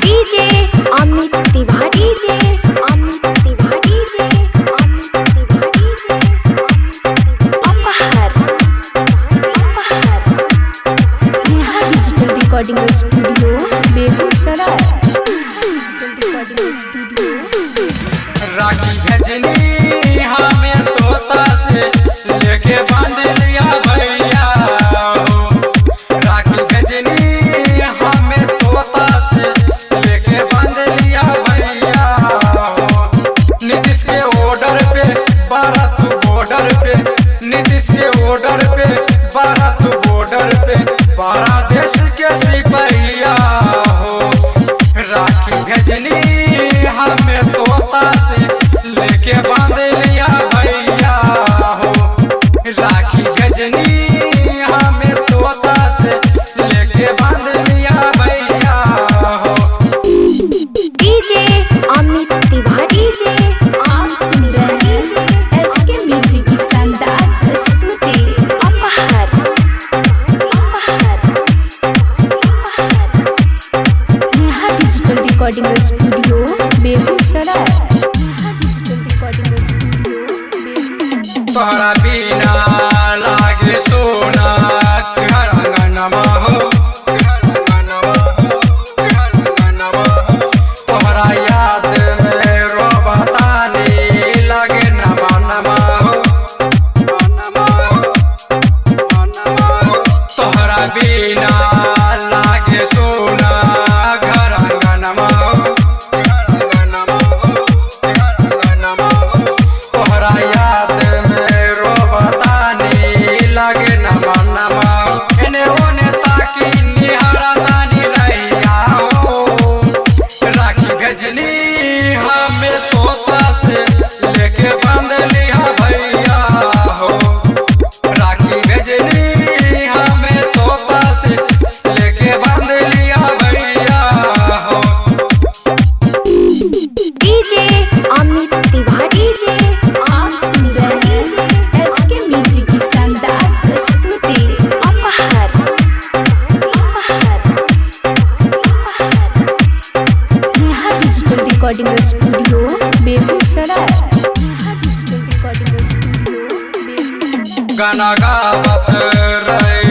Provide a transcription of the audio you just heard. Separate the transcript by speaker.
Speaker 1: DJ Amit Tiwari जे अमित तिवारी जे अमित तिवारी जे अपहर Neha digital recording studio Begusarai digital recording studio
Speaker 2: Rakhi भेजनी हमें तोता से लेके बांध लिया भैया हो। राखी भेजनी हमें तोता से लेके बांध लिया भैया हो। नीतीश के ऑर्डर पे भारत बॉर्डर पे, नीतीश के ऑर्डर पे भारत बॉर्डर पे 12 देश के सिपहिया हो। राखी भेजनी हमें तोता से लेके बांध लिया भैया हो। राखी भेजनी हमें तोता से लेके बांध लिया भैया हो।
Speaker 1: डीजे अमित तिवारी जे आप सुन रहे हैं एसके म्यूजिक की शानदार प्रस्तुति अपहर Neha digital recording studio Begusarai Neha digital recording studio Begusarai
Speaker 2: तोहरा बिना लागे सोना घर अंगनमा हो, घर अंगनमा हो, घर अंगनमा हो। तोहरा याद में रोबतानी लागे नमा नमा हो, नमा हो, नमा हो। तोहरा बिना लागे सोना घर अंगनमा हो, घर अंगनमा हो, घर अंगनमा हो। तोहरा याद में रोबतानी लागे नमा नमा हो। एने ओने ताकी निहारा तानी रहिया हो। राखी भेजनी हमें तोता से लेके बांध लिया भैया हो। राखी भेजनी हमें तोता से लेके बांध लिया भैया हो।
Speaker 1: डीजे अमित तिवारी जे आप सुन रहे हैं एसके म्यूजिक की शानदार प्रस्तुति अपहर Neha digital recording studio Begusarai Neha digital recording studio Begusarai
Speaker 2: गाना गावत रहे